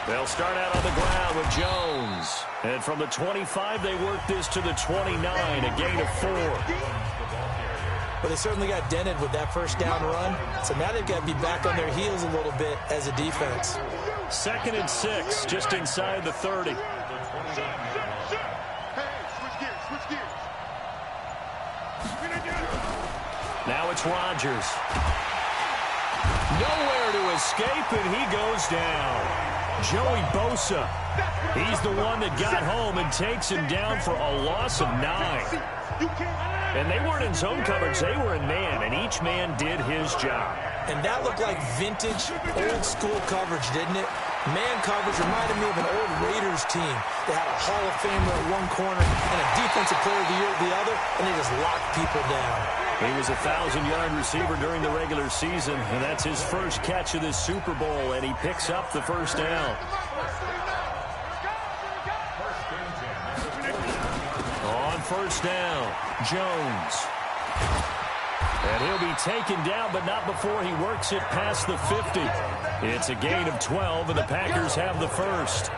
They'll start out on the ground with Jones. And from the 25, they work this to the 29, a gain of 4. Well, they certainly got dented with that first down run. So now they've got to be back on their heels a little bit as a defense. 2nd and 6, just inside the 30. Now it's Rodgers. Nowhere to escape, and he goes down. Joey Bosa. He's the one that got home and takes him down for a loss of 9. And they weren't in zone coverage. They were in man, and each man did his job. And that looked like vintage, old-school coverage, didn't it? Man coverage reminded me of an old Raiders team. They had a Hall of Famer at one corner and a Defensive Player of the Year at the other, and they just locked people down. He was a 1,000-yard receiver during the regular season, and that's his first catch of this Super Bowl, and he picks up the first down. On first down, Jones. And he'll be taken down, but not before he works it past the 50. It's a gain of 12, and the Packers have the first.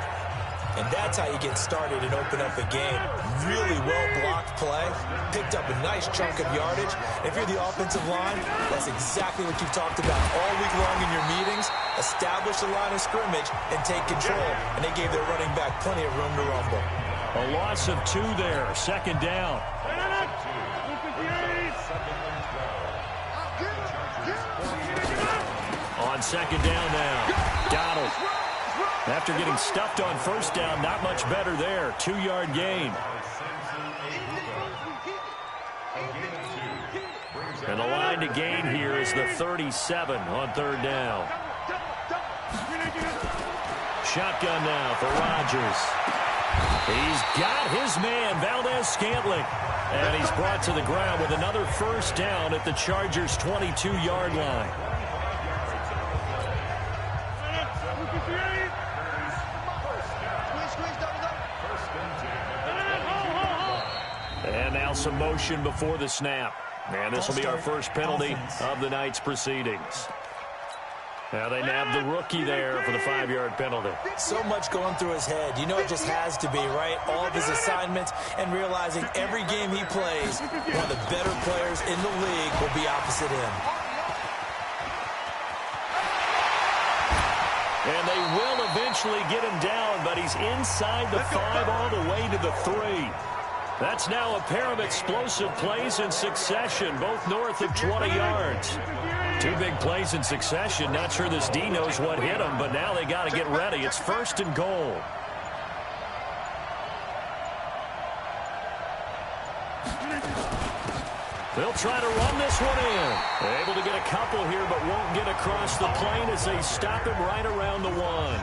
And that's how you get started and open up a game. Really well-blocked play. Picked up a nice chunk of yardage. If you're the offensive line, that's exactly what you've talked about all week long in your meetings. Establish the line of scrimmage and take control. And they gave their running back plenty of room to rumble. A loss of 2 there. 2nd down. On 2nd down now. Donald. After getting stuffed on first down, not much better there. 2-yard gain. And the line to gain here is the 37 on 3rd down. Shotgun now for Rodgers. He's got his man, Valdez-Scantling. And he's brought to the ground with another first down at the Chargers' 22-yard line. And now some motion before the snap. And this will be our first penalty of the night's proceedings. Now they nab the rookie there for the 5-yard penalty. So much going through his head. You know it just has to be, right? All of his assignments and realizing every game he plays, one of the better players in the league will be opposite him. And they will eventually get him down, but he's inside the 5 all the way to the 3. That's now a pair of explosive plays in succession, both north of 20 yards. 2 big plays in succession. Not sure this D knows what hit him, but now they got to get ready. It's 1st and goal. They'll try to run this one in. Able to get a couple here, but won't get across the plane as they stop him right around the 1.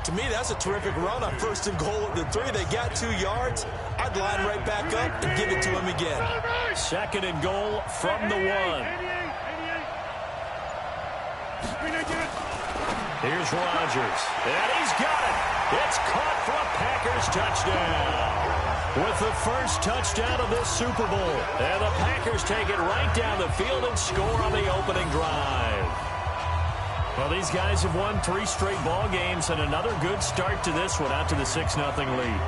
To me, that's a terrific run on 1st and goal at the 3. They got 2 yards. I'd line right back up and give it to him again. 2nd and goal from the 1. Here's Rodgers. And he's got it. It's caught for a Packers touchdown. With the first touchdown of this Super Bowl. And the Packers take it right down the field and score on the opening drive. Well, these guys have won 3 straight ball games and another good start to this one out to the 6-0 lead.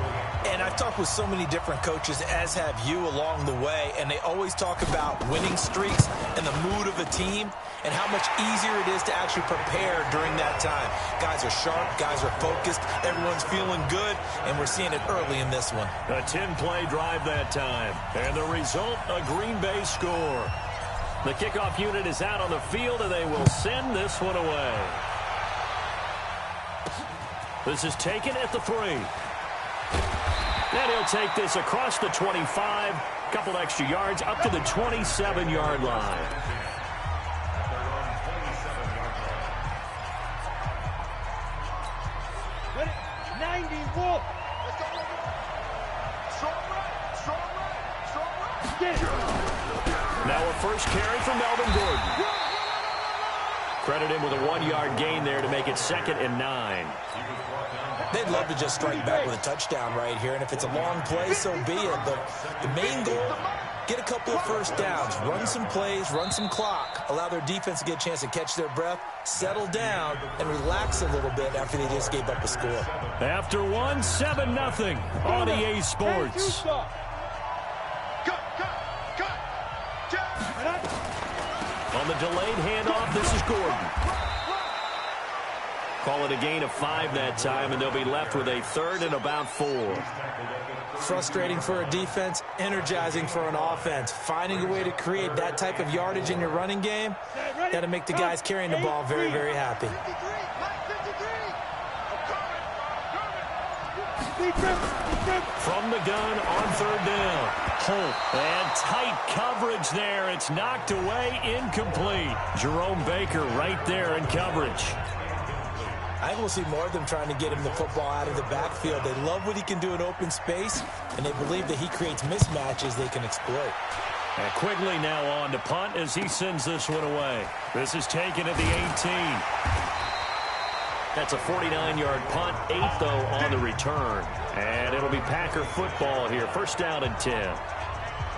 And I've talked with so many different coaches, as have you, along the way, and they always talk about winning streaks and the mood of a team and how much easier it is to actually prepare during that time. Guys are sharp, guys are focused, everyone's feeling good, and we're seeing it early in this one. A 10-play drive that time, and the result, a Green Bay score. The kickoff unit is out on the field, and they will send this one away. This is taken at the 3. And he'll take this across the 25, couple extra yards, up to the 27-yard line. Now a first carry for Melvin Gordon. Credit him with a 1-yard gain there to make it 2nd and 9. They'd love to just strike back with a touchdown right here, and if it's a long play, so be it. But the main goal, Get a couple of first downs, run some plays, run some clock, allow their defense to get a chance to catch their breath, settle down, and relax a little bit after they just gave up a score. After 7-0 on EA Sports. On the delayed handoff, this is Gordon. Call it a gain of 5 that time, and they'll be left with a 3rd and about 4. Frustrating for a defense, energizing for an offense. Finding a way to create that type of yardage in your running game, that'll make the guys carrying the ball very, very happy. From the gun on 3rd down. Holt, and tight coverage there. It's knocked away, incomplete. Jerome Baker right there in coverage. I think we'll see more of them trying to get him the football out of the backfield. They love what he can do in open space, and they believe that he creates mismatches they can exploit. And Quigley now on to punt as he sends this one away. This is taken at the 18. That's a 49-yard punt, 8 though on the return. And it'll be Packer football here, 1st down and 10.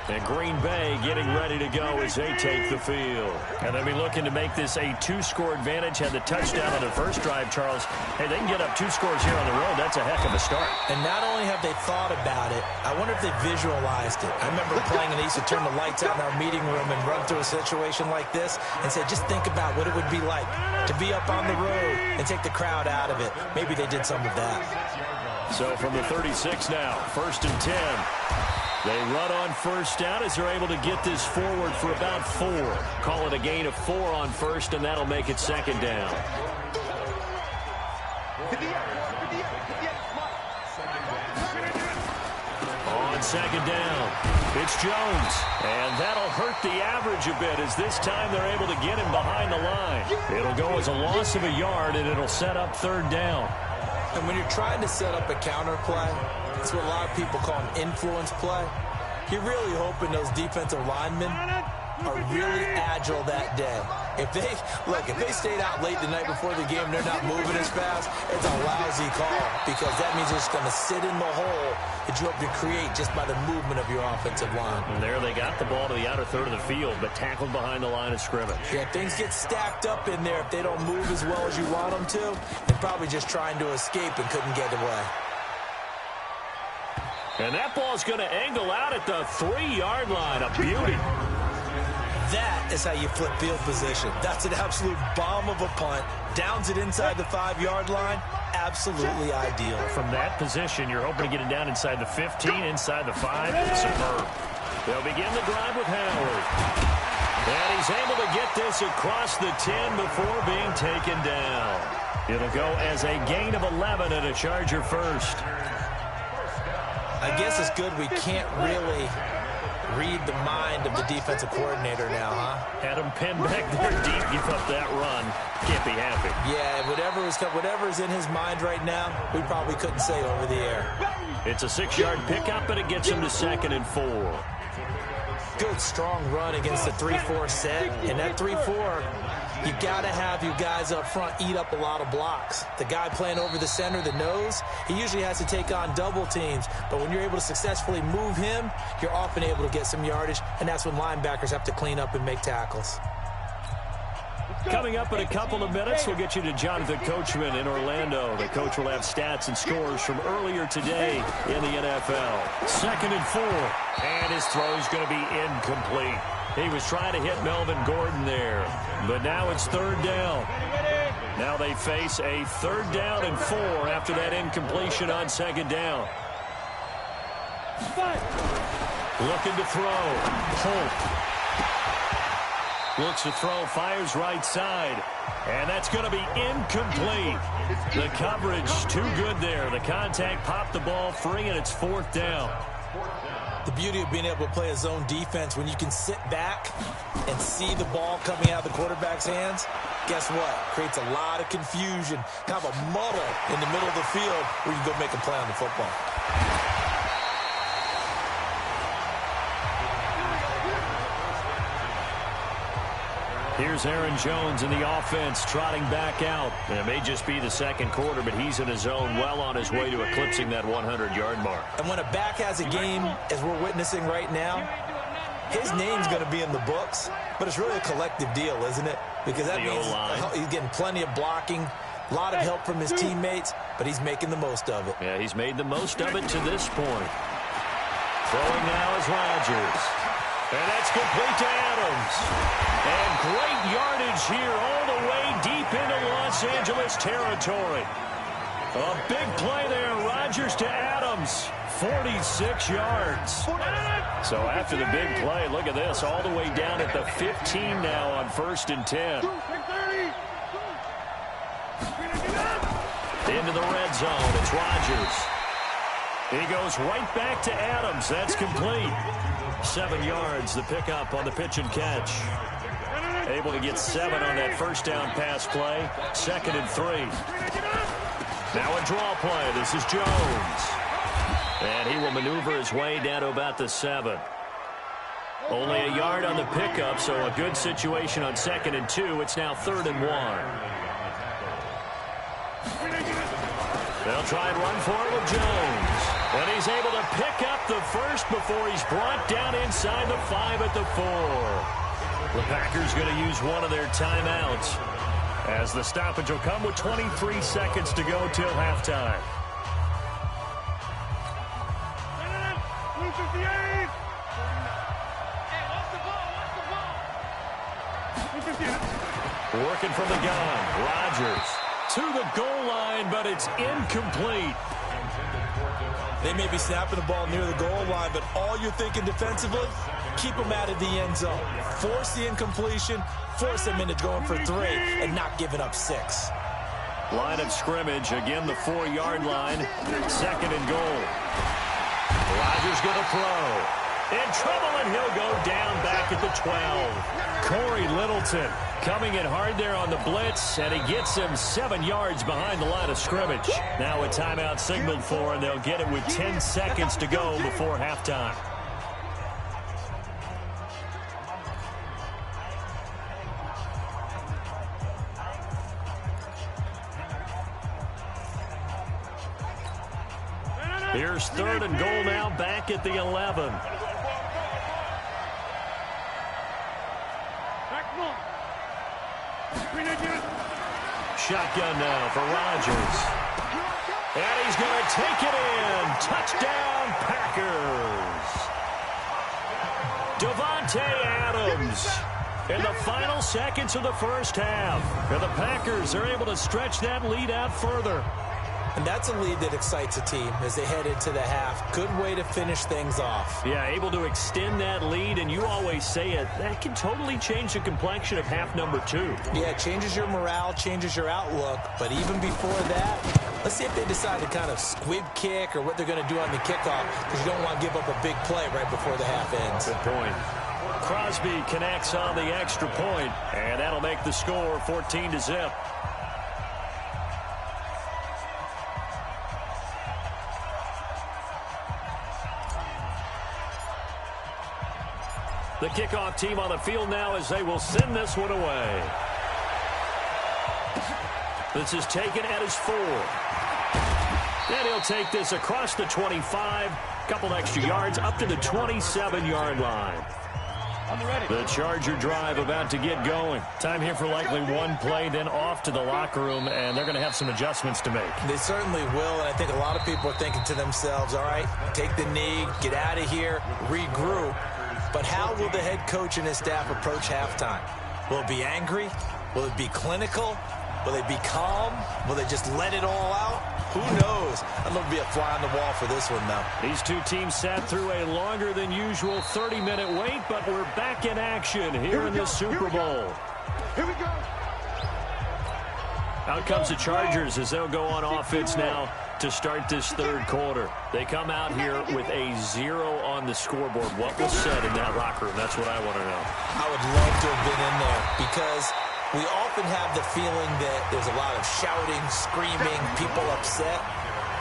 And Green Bay getting ready to go as they take the field. And they'll be looking to make this a 2-score advantage. Had the touchdown on their first drive, Charles. Hey, they can get up 2 scores here on the road. That's a heck of a start. And not only have they thought about it, I wonder if they visualized it. I remember playing, and they used to turn the lights out in our meeting room and run through a situation like this and say, just think about what it would be like to be up on the road and take the crowd out of it. Maybe they did some of that. So from the 36 now, 1st and 10. They run on 1st down as they're able to get this forward for about 4. Call it a gain of 4 on 1st, and that'll make it 2nd down. On 2nd down, it's Jones. And that'll hurt the average a bit as this time they're able to get him behind the line. It'll go as a loss of a yard, and it'll set up 3rd down. And when you're trying to set up a counter play, it's what a lot of people call an influence play. You're really hoping those defensive linemen are really agile that day. If they stayed out late the night before the game, they're not moving as fast, it's a lousy call because that means they're just going to sit in the hole that you hope to create just by the movement of your offensive line. And there they got the ball to the outer third of the field, but tackled behind the line of scrimmage. Yeah, things get stacked up in there. If they don't move as well as you want them to, they're probably just trying to escape and couldn't get away. And that ball's going to angle out at the 3-yard line. A beauty. That is how you flip field position. That's an absolute bomb of a punt. Downs it inside the 5-yard line. Absolutely ideal. From that position, you're hoping to get it down inside the 15, inside the 5. Superb. They'll begin the drive with Howard. And he's able to get this across the 10 before being taken down. It'll go as a gain of 11 and a Charger first. I guess it's good we can't really read the mind of the defensive coordinator now, huh? Had him pinned back there deep, give up that run. Can't be happy. Yeah, whatever's in his mind right now, we probably couldn't say over the air. It's a 6-yard pickup, and it gets him to 2nd and 4. Good, strong run against the 3-4 set. And that 3-4, you got to have your guys up front eat up a lot of blocks. The guy playing over the center, the nose, he usually has to take on double teams. But when you're able to successfully move him, you're often able to get some yardage, and that's when linebackers have to clean up and make tackles. Coming up in a couple of minutes, we'll get you to Jonathan Coachman in Orlando. The coach will have stats and scores from earlier today in the NFL. 2nd and 4, and his throw is going to be incomplete. He was trying to hit Melvin Gordon there, but now it's 3rd down. Now they face a 3rd down and 4 after that incompletion on 2nd down. Looking to throw. Holt. Looks to throw, fires right side. And that's going to be incomplete. The coverage too good there. The contact popped the ball free, and it's 4th down. The beauty of being able to play a zone defense when you can sit back and see the ball coming out of the quarterback's hands, guess what? Creates a lot of confusion, kind of a muddle in the middle of the field where you can go make a play on the football. Here's Aaron Jones in the offense trotting back out. And it may just be the 2nd quarter, but he's in his zone well on his way to eclipsing that 100-yard mark. And when a back has a game, as we're witnessing right now, his name's going to be in the books, but it's really a collective deal, isn't it? Because that means he's getting plenty of blocking, a lot of help from his teammates, but he's making the most of it. Yeah, he's made the most of it to this point. Throwing now is Rodgers. And that's complete to Adams. And great yardage here all the way deep into Los Angeles territory. A big play there. Rodgers to Adams. 46 yards. So after the big play, look at this. All the way down at the 15 now on 1st and 10. Into the red zone. It's Rodgers. He goes right back to Adams. That's complete. 7 yards, the pickup on the pitch and catch. Able to get 7 on that first down pass play. 2nd and 3. Now a draw play. This is Jones. And he will maneuver his way down to about the 7. Only a yard on the pickup, so a good situation on 2nd and 2. It's now 3rd and 1. They'll try and run for it with Jones. And he's able to pick up the first before he's brought down inside the 5 at the 4. The Packers going to use one of their timeouts, as the stoppage will come with 23 seconds to go till halftime. Working from the gun, Rodgers to the goal line, but it's incomplete. They may be snapping the ball near the goal line, but all you're thinking defensively, keep them out of the end zone. Force the incompletion, force them into going for 3, and not giving up 6. Line of scrimmage, again the 4-yard line. 2nd and goal. Rodgers going to throw. In trouble, and he'll go down back at the 12. Corey Littleton coming in hard there on the blitz, and he gets him 7 yards behind the line of scrimmage. Now a timeout signaled for, and they'll get it with 10 seconds to go before halftime. Here's 3rd and goal now, back at the 11. Shotgun now for Rodgers. And he's going to take it in. Touchdown, Packers. Davante Adams in the final seconds of the first half. And the Packers are able to stretch that lead out further. And that's a lead that excites a team as they head into the half. Good way to finish things off. Yeah, able to extend that lead, and you always say it, that can totally change the complexion of half number 2. Yeah, it changes your morale, changes your outlook. But even before that, let's see if they decide to kind of squib kick or what they're going to do on the kickoff, because you don't want to give up a big play right before the half ends. Good point. Crosby connects on the extra point, and that'll make the score 14-0. The kickoff team on the field now as they will send this one away. This is taken at his 4. And he'll take this across the 25. Couple extra yards up to the 27-yard line. The Charger drive about to get going. Time here for likely one play, then off to the locker room, and they're going to have some adjustments to make. They certainly will, and I think a lot of people are thinking to themselves, all right, take the knee, get out of here, regroup. But how will the head coach and his staff approach halftime? Will it be angry? Will it be clinical? Will they be calm? Will they just let it all out? Who knows? I'd love to be a fly on the wall for this one, though. These two teams sat through a longer than usual 30-minute wait, but we're back in action here in the Super Bowl. Here we go. Out comes the Chargers as they'll go on offense now to start this 3rd quarter. They come out here with a 0 on the scoreboard. What was said in that locker room? That's what I want to know. I would love to have been in there because we often have the feeling that there's a lot of shouting, screaming, people upset.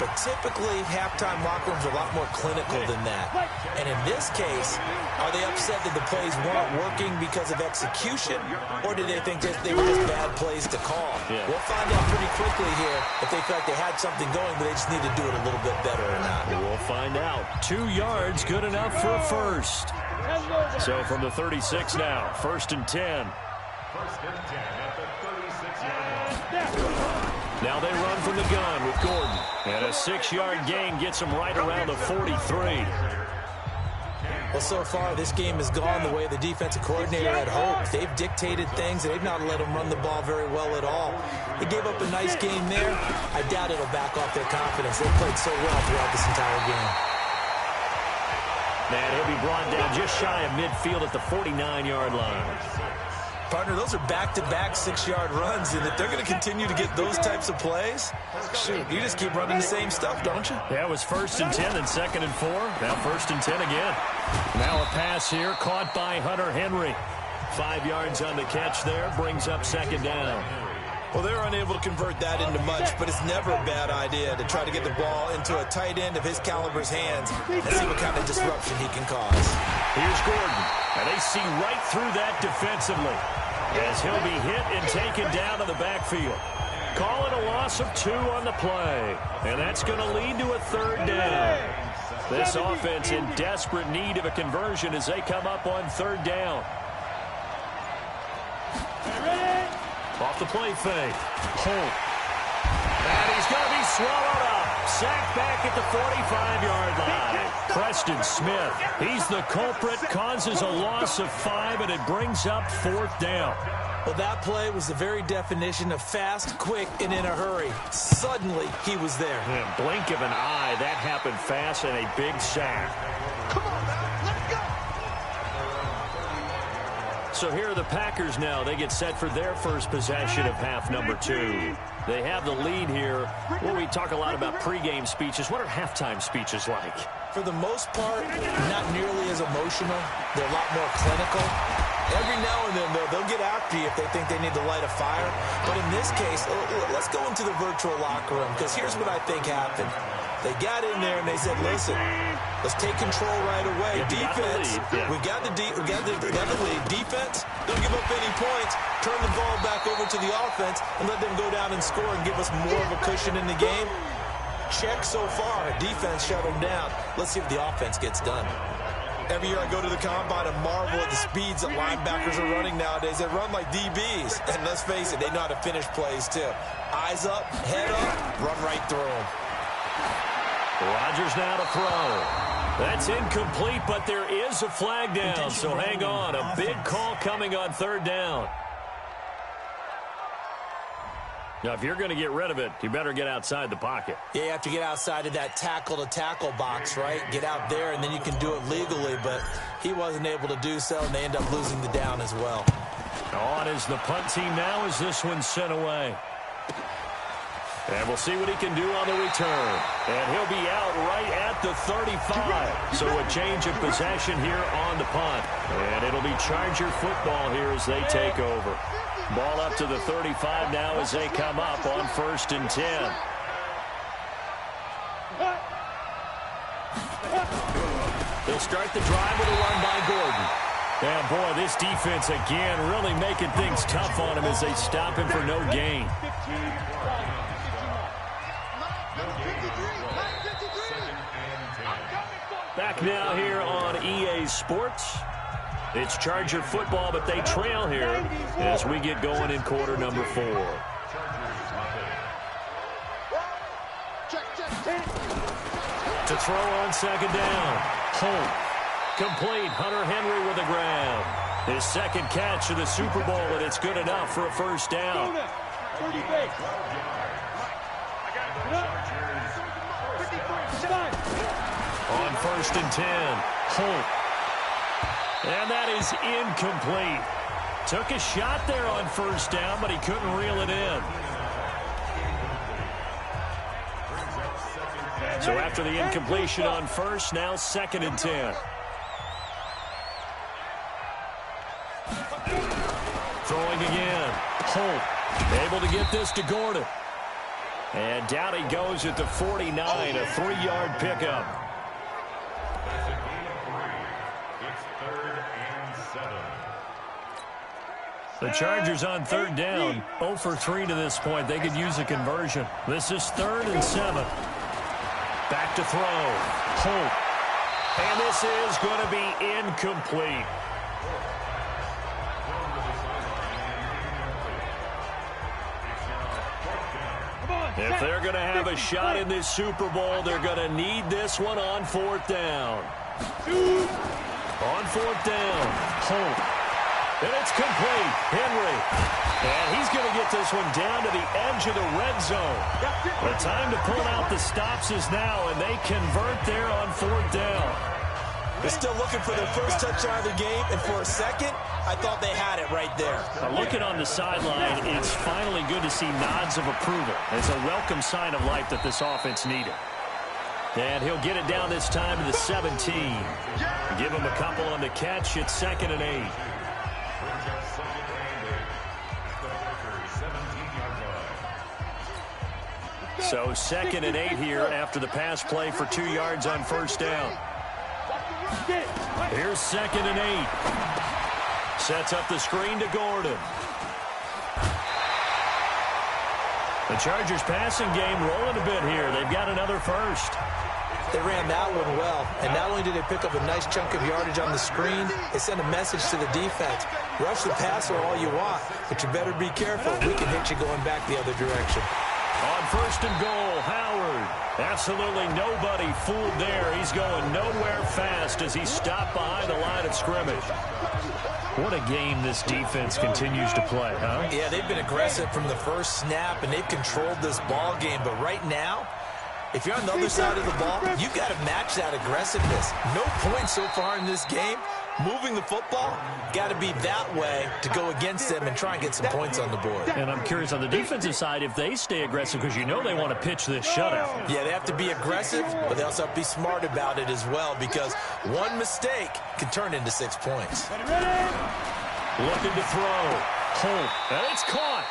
But typically, halftime locker rooms are a lot more clinical than that. And in this case, are they upset that the plays weren't working because of execution? Or do they think that they were just bad plays to call? Yeah. We'll find out pretty quickly here if they feel like they had something going, but they just need to do it a little bit better or not. We'll find out. 2 yards, good enough for a first. So from the 36 now, 1st and 10. Now they run from the gun with Gordon. And a 6-yard gain gets him right around the 43. Well, so far, this game has gone the way the defensive coordinator had hoped. They've dictated things, and they've not let him run the ball very well at all. They gave up a nice game there. I doubt it'll back off their confidence. They played so well throughout this entire game. And he'll be brought down just shy of midfield at the 49-yard line. Partner, those are back-to-back 6-yard runs, and if they're going to continue to get those types of plays, shoot, you just keep running the same stuff, don't you? Yeah, it was 1st and 10 and 2nd and 4. Now 1st and 10 again. Now a pass here caught by Hunter Henry. 5 yards on the catch there, brings up 2nd down. Well, they're unable to convert that into much, but it's never a bad idea to try to get the ball into a tight end of his caliber's hands and see what kind of disruption he can cause. Here's Gordon, and they see right through that defensively as he'll be hit and taken down to the backfield. Calling a loss of 2 on the play, and that's going to lead to a 3rd down. This offense in desperate need of a conversion as they come up on 3rd down. Off the play fake. Holt. And he's going to be swallowed up. Sacked back at the 45-yard line. Preston Smith. He's the culprit. Causes a loss of 5, and it brings up 4th down. Well, that play was the very definition of fast, quick, and in a hurry. Suddenly, he was there. Yeah, blink of an eye. That happened fast and a big sack. Come on, man. Let's go. So here are the Packers now. They get set for their first possession of half number 2. They have the lead here. Well, we talk a lot about pregame speeches. What are halftime speeches like? For the most part, not nearly as emotional. They're a lot more clinical. Every now and then, though, they'll get after you if they think they need to light a fire. But in this case, let's go into the virtual locker room, because here's what I think happened. They got in there and they said, listen, let's take control right away. Defense, we got the lead. Defense, don't give up any points. Turn the ball back over to the offense and let them go down and score and give us more of a cushion in the game. Check so far. Defense shut them down. Let's see if the offense gets done. Every year I go to the combine and marvel at the speeds that linebackers are running nowadays. They run like DBs. And let's face it, they know how to finish plays too. Eyes up, head up, run right through them. Rodgers now to throw. That's incomplete, but there is a flag down, so hang on. A big call coming on 3rd down. Now, if you're going to get rid of it, you better get outside the pocket. Yeah, you have to get outside of that tackle-to-tackle box, right? Get out there, and then you can do it legally, but he wasn't able to do so, and they end up losing the down as well. On is the punt team now as this one's sent away. And we'll see what he can do on the return. And he'll be out right at the 35. So a change of possession here on the punt. And it'll be Charger football here as they take over. Ball up to the 35 now as they come up on 1st and 10. They'll start the drive with a run by Gordon. And boy, this defense again really making things tough on him as they stop him for no gain. Back now here on EA Sports. It's Charger football, but they trail here as we get going in quarter number 4. To throw on 2nd down. Holt. Complete. Hunter Henry with the ground. His 2nd catch of the Super Bowl, and it's good enough for a 1st down. On 1st and 10, Holt. And that is incomplete. Took a shot there on 1st down, but he couldn't reel it in. So after the incompletion on 1st, now 2nd and 10. Throwing again. Holt able to get this to Gordon. And down he goes at the 49, a 3-yard pickup. The Chargers on 3rd down, 0 for 3 to this point. They could use a conversion. This is 3rd and 7. Back to throw. Holt. And this is going to be incomplete. If they're going to have a shot in this Super Bowl, they're going to need this one on fourth down. On fourth down, Holt. And it's complete. Henry. And he's going to get this one down to the edge of the red zone. The time to pull out the stops is now, and they convert there on fourth down. They're still looking for their first touchdown of the game, and for a second, I thought they had it right there. Looking on the sideline, it's finally good to see nods of approval. It's a welcome sign of life that this offense needed. And he'll get it down this time to the 17. Give him a couple on the catch. It's 2nd and 8. So 2nd and 8 here after the pass play for 2 yards on first down. Here's 2nd and 8. Sets up the screen to Gordon. The Chargers passing game rolling a bit here. They've got another first. They ran that one well, and not only did they pick up a nice chunk of yardage on the screen, they sent a message to the defense. Rush the passer all you want, but you better be careful. We can hit you going back the other direction. On 1st and goal, Howard. Absolutely nobody fooled there. He's going nowhere fast as he stopped behind the line of scrimmage. What a game this defense continues to play, huh? Yeah, they've been aggressive from the first snap, and they've controlled this ball game. But right now, if you're on the other side of the ball, you've got to match that aggressiveness. No points so far in this game. Moving the football, got to be that way to go against them and try and get some points on the board. And I'm curious on the defensive side if they stay aggressive, because you know they want to pitch this shutout. Yeah, they have to be aggressive, but they also have to be smart about it as well, because one mistake can turn into 6 points. Looking to throw. Holt. And it's caught.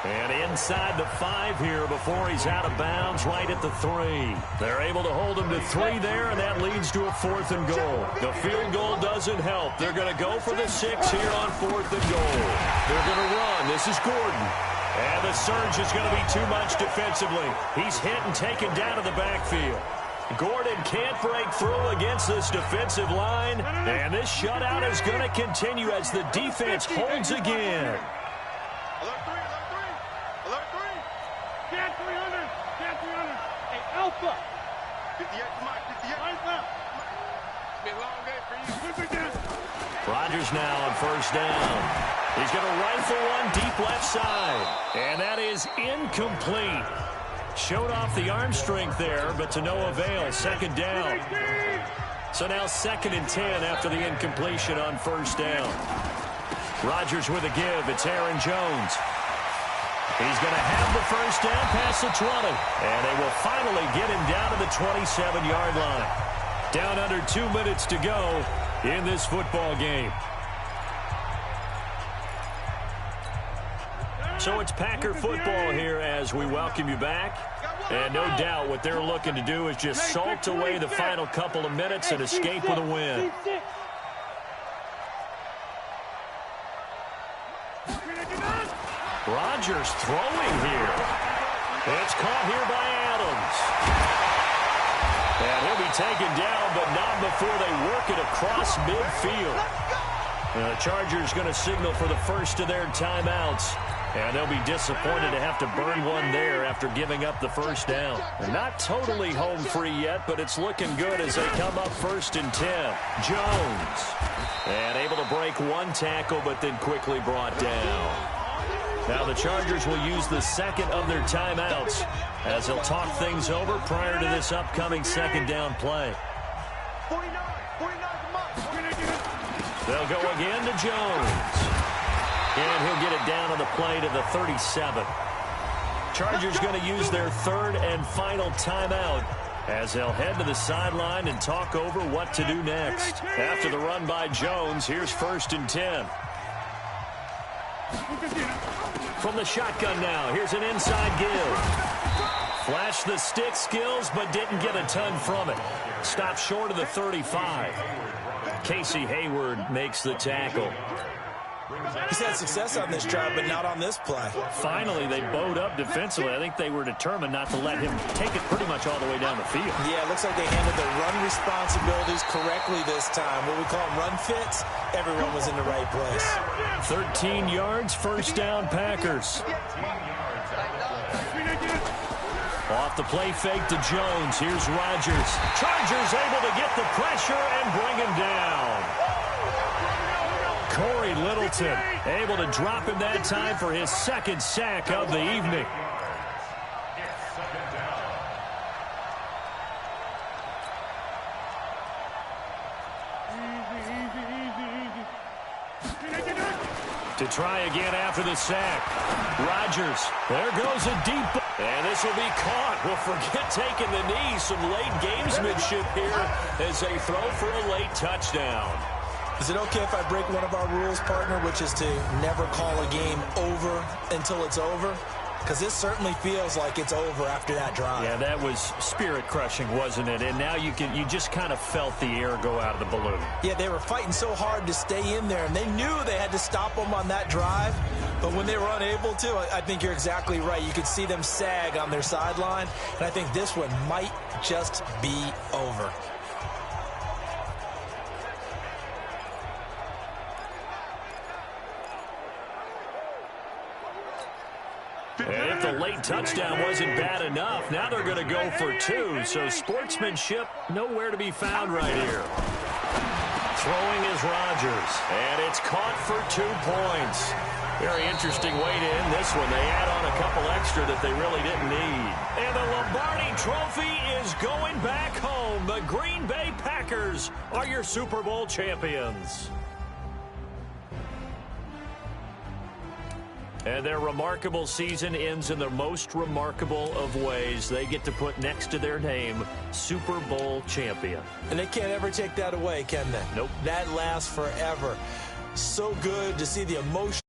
And inside the 5 here before he's out of bounds right at the 3. They're able to hold him to 3 there, and that leads to a 4th and goal. The field goal doesn't help. They're going to go for the 6 here on 4th and goal. They're going to run. This is Gordon. And the surge is going to be too much defensively. He's hit and taken down to the backfield. Gordon can't break through against this defensive line. And this shutout is going to continue as the defense holds again. Alpha. 58, come on, 58. Lines up. It's been a long day for you. Rodgers now on first down. He's going to rifle one deep left side. And that is incomplete. Showed off the arm strength there, but to no avail. 2nd down. So now 2nd and 10 after the incompletion on first down. Rodgers with a give. It's Aaron Jones. He's going to have the first down past the 20. And they will finally get him down to the 27-yard line. Down under 2 minutes to go in this football game. So it's Packer football here as we welcome you back. And no doubt what they're looking to do is just salt away the final couple of minutes and escape with a win. Rodgers throwing here. It's caught here by Adams. And he'll be taken down, but not before they work it across midfield. And the Chargers going to signal for the first of their timeouts. And they'll be disappointed to have to burn one there after giving up the first down. They're not totally home free yet, but it's looking good as they come up 1st and 10. Jones. And able to break one tackle, but then quickly brought down. Now the Chargers will use the second of their timeouts as they'll talk things over prior to this upcoming 2nd down play. 49, They'll go again to Jones. And he'll get it down on the play to the 37. Chargers going to use their 3rd and final timeout as they'll head to the sideline and talk over what to do next. After the run by Jones, here's 1st and 10. From the shotgun now, here's an inside give. Flashed the stick skills, but didn't get a ton from it. Stopped short of the 35. Casey Hayward makes the tackle. He's had success on this drive, but not on this play. Finally, they bowed up defensively. I think they were determined not to let him take it pretty much all the way down the field. Yeah, it looks like they handled their run responsibilities correctly this time. What we call them run fits, everyone was in the right place. 13 yards, first down, Packers. Off the play fake to Jones. Here's Rodgers. Chargers able to get the pressure and bring him down. Corey Littleton able to drop him that time for his second sack of the evening. To try again after the sack. Rodgers. There goes a deep. And this will be caught. Well, forget taking the knee. Some late gamesmanship here as they throw for a late touchdown. Is it okay if I break one of our rules, partner, which is to never call a game over until it's over? Because this certainly feels like it's over after that drive. Yeah, that was spirit-crushing, wasn't it? And now you just kind of felt the air go out of the balloon. Yeah, they were fighting so hard to stay in there, and they knew they had to stop them on that drive. But when they were unable to, I think you're exactly right. You could see them sag on their sideline, and I think this one might just be over. And if the late touchdown wasn't bad enough, now they're going to go for two. So sportsmanship nowhere to be found right here. Throwing is Rodgers. And it's caught for 2 points. Very interesting way to end this one. They add on a couple extra that they really didn't need. And the Lombardi Trophy is going back home. The Green Bay Packers are your Super Bowl champions. And their remarkable season ends in the most remarkable of ways. They get to put next to their name, Super Bowl champion. And they can't ever take that away, can they? Nope. That lasts forever. So good to see the emotion.